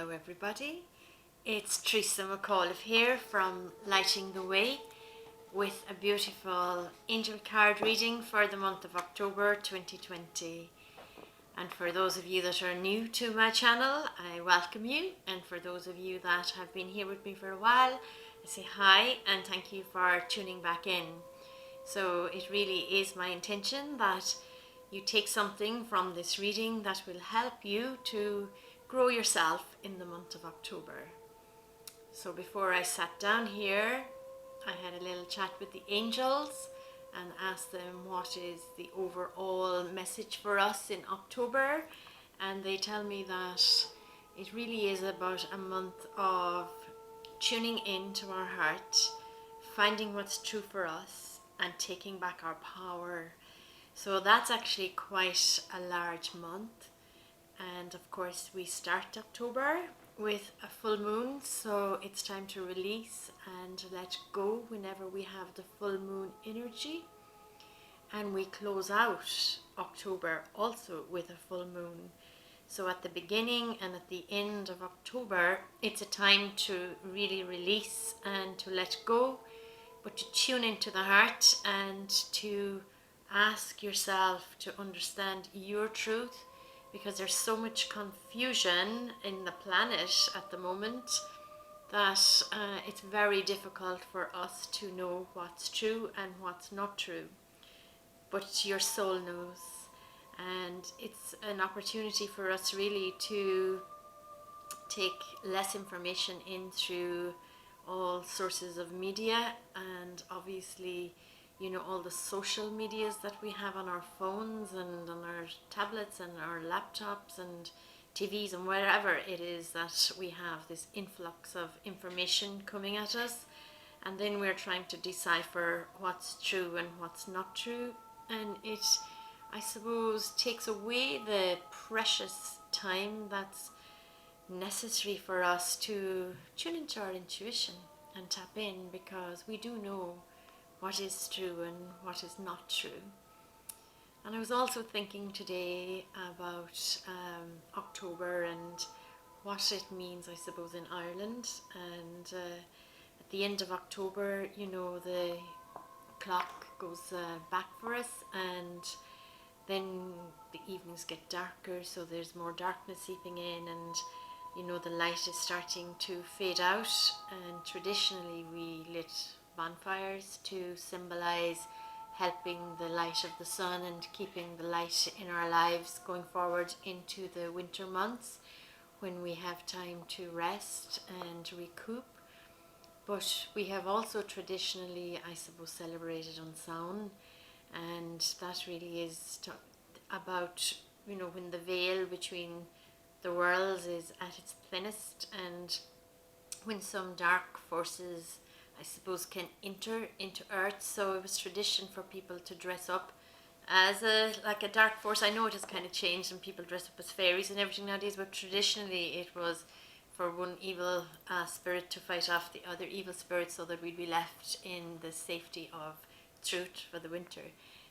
Hello everybody, it's Teresa McAuliffe here from Lighting the Way with a beautiful angel card reading for the month of October 2020. And for those of you that are new to my channel, I welcome you, and for those of you that have been here with me for a while, I say hi and thank you for tuning back in. So it really is my intention that you take something from this reading that will help you to grow yourself in the month of October. So before I sat down here, I had a little chat with the angels and asked them what is the overall message for us in October, and they tell me that it really is about a month of tuning into our heart, finding what's true for us and taking back our power. So that's actually quite a large month. And of course we start October with a full moon, so it's time to release and let go whenever we have the full moon energy. And we close out October also with a full moon. So at the beginning and at the end of October, it's a time to really release and to let go, but to tune into the heart and to ask yourself to understand your truth, because there's so much confusion in the planet at the moment that it's very difficult for us to know what's true and what's not true. But your soul knows, and it's an opportunity for us really to take less information in through all sources of media, and obviously all the social medias that we have on our phones and on our tablets and our laptops and TVs and wherever it is that we have this influx of information coming at us, and then we're trying to decipher what's true and what's not true, and it, I suppose, takes away the precious time that's necessary for us to tune into our intuition and tap in, because we do know what is true and what is not true. And I was also thinking today about October and what it means, I suppose, in Ireland. And at the end of October, the clock goes back for us, and then the evenings get darker, so there's more darkness seeping in, and the light is starting to fade out. And traditionally we lit bonfires to symbolize helping the light of the sun and keeping the light in our lives going forward into the winter months, when we have time to rest and recoup. But we have also traditionally, I suppose, celebrated on Samhain, and that really is about when the veil between the worlds is at its thinnest, and when some dark forces, I suppose, can enter into Earth. So it was tradition for people to dress up as a dark force. I know it has kind of changed and people dress up as fairies and everything nowadays, but traditionally it was for one evil spirit to fight off the other evil spirits, so that we'd be left in the safety of truth for the winter.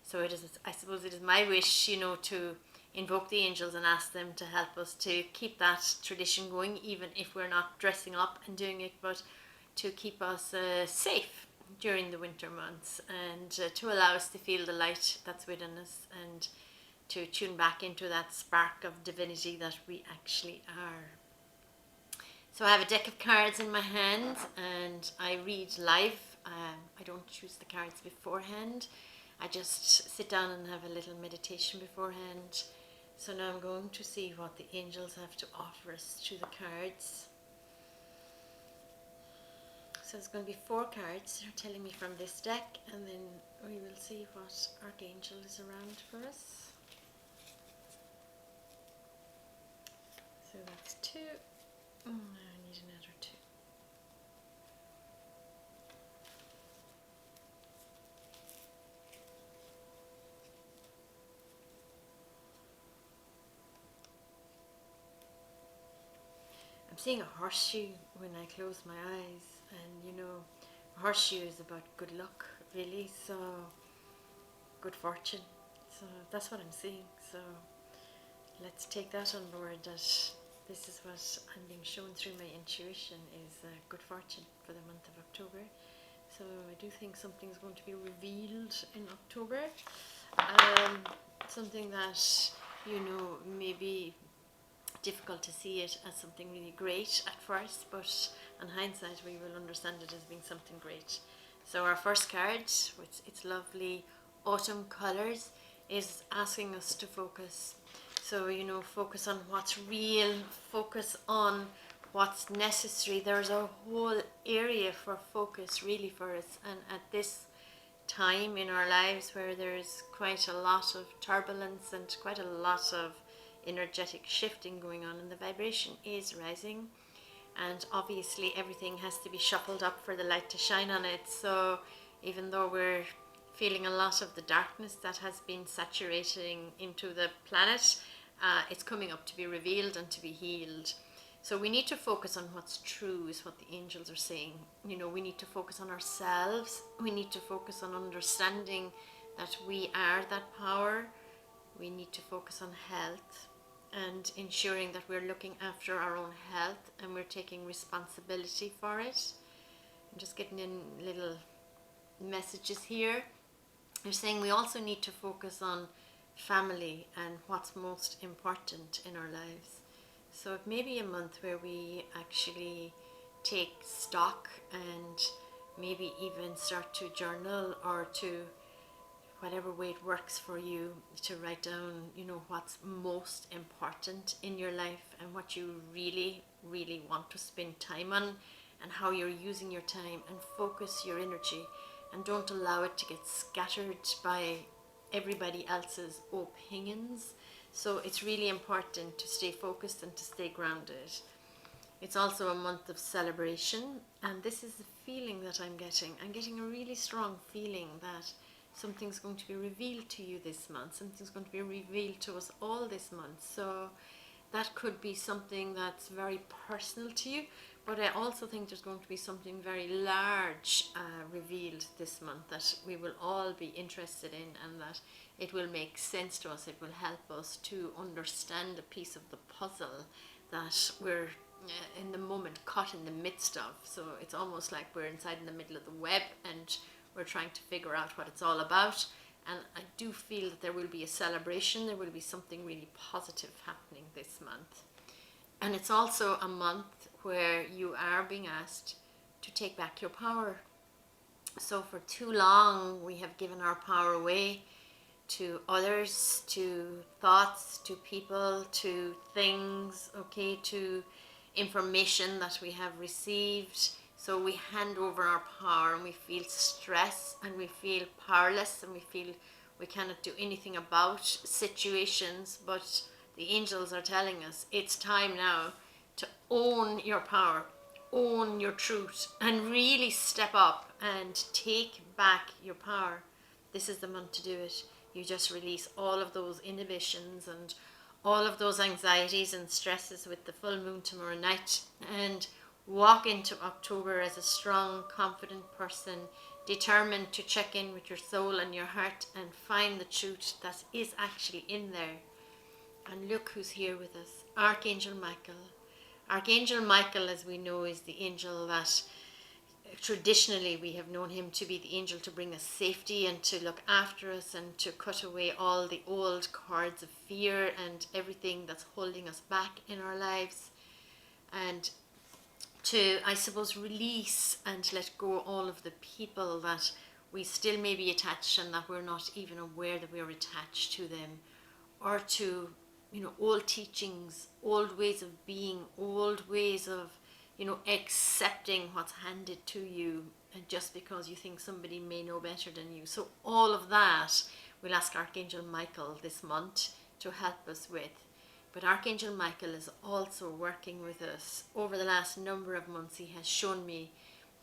So it is, I suppose it is my wish, to invoke the angels and ask them to help us to keep that tradition going, even if we're not dressing up and doing it, but to keep us safe during the winter months, and to allow us to feel the light that's within us, and to tune back into that spark of divinity that we actually are. So I have a deck of cards in my hand and I read live. I don't choose the cards beforehand. I just sit down and have a little meditation beforehand. So now I'm going to see what the angels have to offer us through the cards. So there's going to be 4 cards they're telling me from this deck, and then we will see what archangel is around for us. So that's 2. I need another 2. I'm seeing a horseshoe when I close my eyes, and a horseshoe is about good luck, really, so good fortune. So that's what I'm seeing. So let's take that on board, that this is what I'm being shown through my intuition is good fortune for the month of October. So I do think something's going to be revealed in October. Something that, may be difficult to see it as something really great at first, but in hindsight we will understand it as being something great. So our first card, with its lovely autumn colours, is asking us to focus. So, focus on what's real, focus on what's necessary. There's a whole area for focus really for us, and at this time in our lives where there's quite a lot of turbulence and quite a lot of energetic shifting going on, and the vibration is rising, and obviously everything has to be shuffled up for the light to shine on it. So even though we're feeling a lot of the darkness that has been saturating into the planet, it's coming up to be revealed and to be healed. So we need to focus on what's true, is what the angels are saying. We need to focus on ourselves. We need to focus on understanding that we are that power. We need to focus on health and ensuring that we're looking after our own health and we're taking responsibility for it. I'm just getting in little messages here. They're saying we also need to focus on family and what's most important in our lives. So it may be a month where we actually take stock and maybe even start to journal, or to whatever way it works for you, to write down, what's most important in your life and what you really, really want to spend time on, and how you're using your time, and focus your energy, and don't allow it to get scattered by everybody else's opinions. So it's really important to stay focused and to stay grounded. It's also a month of celebration, and this is the feeling that I'm getting. I'm getting a really strong feeling that something's going to be revealed to you this month. Something's going to be revealed to us all this month. So that could be something that's very personal to you, but I also think there's going to be something very large revealed this month that we will all be interested in, and that it will make sense to us. It will help us to understand a piece of the puzzle that we're in the moment caught in the midst of. So it's almost like we're inside in the middle of the web and we're trying to figure out what it's all about. And I do feel that there will be a celebration. There will be something really positive happening this month. And it's also a month where you are being asked to take back your power. So for too long we have given our power away to others, to thoughts, to people, to things, to information that we have received. So we hand over our power and we feel stress and we feel powerless and we feel we cannot do anything about situations. But the angels are telling us it's time now to own your power, own your truth, and really step up and take back your power. This is the month to do it. You just release all of those inhibitions and all of those anxieties and stresses with the full moon tomorrow night, and walk into October as a strong, confident person, determined to check in with your soul and your heart and find the truth that is actually in there. And look who's here with us, Archangel Michael. Archangel Michael, as we know, is the angel that traditionally we have known him to be the angel to bring us safety and to look after us and to cut away all the old cords of fear and everything that's holding us back in our lives, and to, I suppose, release and let go all of the people that we still may be attached and that we're not even aware that we're attached to them, or to, old teachings, old ways of being, old ways of accepting what's handed to you, and just because you think somebody may know better than you. So all of that we'll ask Archangel Michael this month to help us with. But Archangel Michael is also working with us. Over the last number of months, he has shown me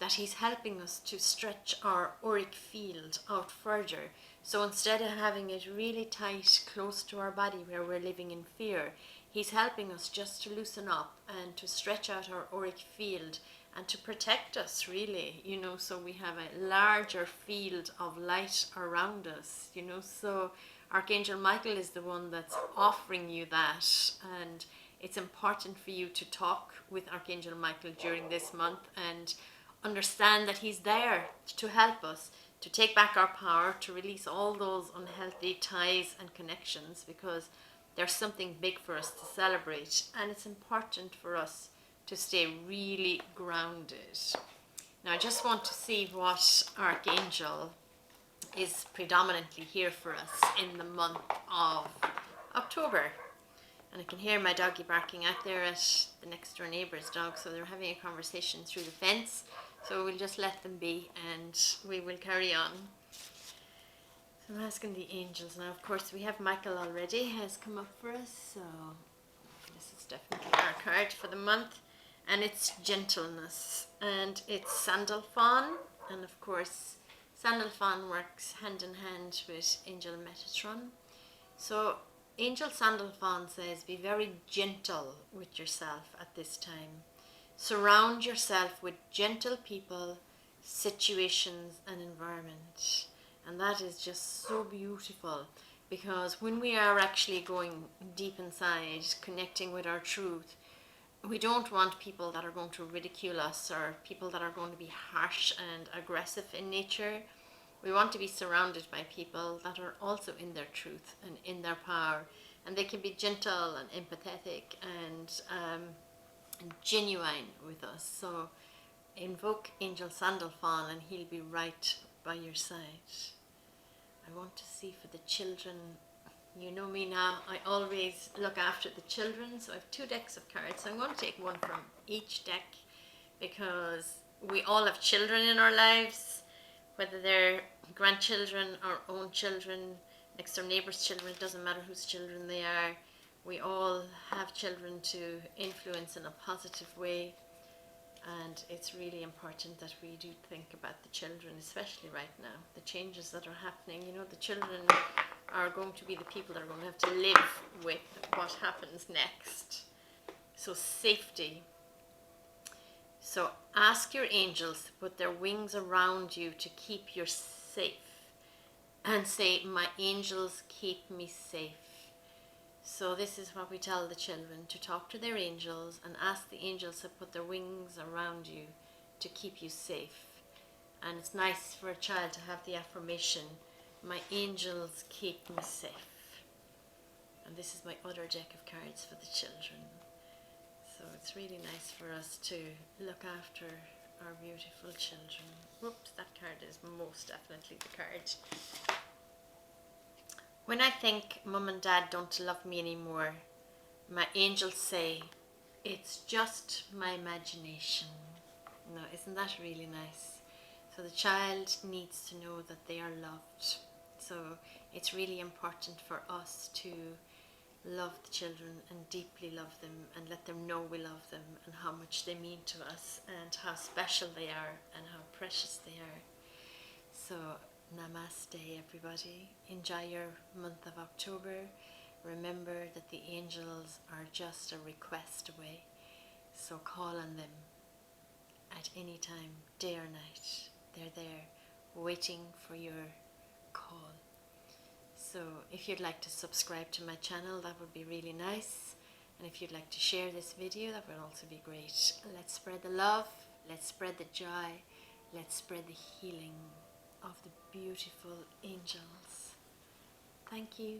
that he's helping us to stretch our auric field out further. So instead of having it really tight, close to our body where we're living in fear, he's helping us just to loosen up and to stretch out our auric field and to protect us, really, so we have a larger field of light around us, So Archangel Michael is the one that's offering you that, and it's important for you to talk with Archangel Michael during this month and understand that he's there to help us, to take back our power, to release all those unhealthy ties and connections, because there's something big for us to celebrate, and it's important for us to stay really grounded. Now I just want to see what Archangel is predominantly here for us in the month of October. And I can hear my doggy barking out there at the next door neighbour's dog, so they're having a conversation through the fence. So we'll just let them be and we will carry on. So I'm asking the angels now. Of course, we have Michael already has come up for us, so this is definitely our card for the month. And it's gentleness, and it's Sandalphon, and of course Sandalphon works hand in hand with Angel Metatron. So Angel Sandalphon says, be very gentle with yourself at this time. Surround yourself with gentle people, situations and environment. And that is just so beautiful, because when we are actually going deep inside, connecting with our truth, we don't want people that are going to ridicule us or people that are going to be harsh and aggressive in nature. We want to be surrounded by people that are also in their truth and in their power, and they can be gentle and empathetic and genuine with us. So invoke Angel Sandalphon and he'll be right by your side. I want to see for the children. You know me now, I always look after the children, so I have 2 decks of cards. So I'm going to take one from each deck, because we all have children in our lives, whether they're grandchildren, our own children, next door neighbours' children, it doesn't matter whose children they are. We all have children to influence in a positive way, and it's really important that we do think about the children, especially right now. The changes that are happening, you know, the children are going to be the people that are going to have to live with what happens next. So safety. So ask your angels to put their wings around you to keep you safe. And say, my angels keep me safe. So this is what we tell the children, to talk to their angels and ask the angels to put their wings around you to keep you safe. And it's nice for a child to have the affirmation, my angels keep me safe. And this is my other deck of cards for the children. So it's really nice for us to look after our beautiful children. Whoops, that card is most definitely the card. When I think mum and dad don't love me anymore, my angels say, it's just my imagination. No, isn't that really nice? So the child needs to know that they are loved. So it's really important for us to love the children and deeply love them and let them know we love them and how much they mean to us and how special they are and how precious they are. So namaste everybody. Enjoy your month of October. Remember that the angels are just a request away. So call on them at any time, day or night. They're there waiting for your call. So if you'd like to subscribe to my channel, that would be really nice. And if you'd like to share this video, that would also be great. Let's spread the love, let's spread the joy, let's spread the healing of the beautiful angels. Thank you.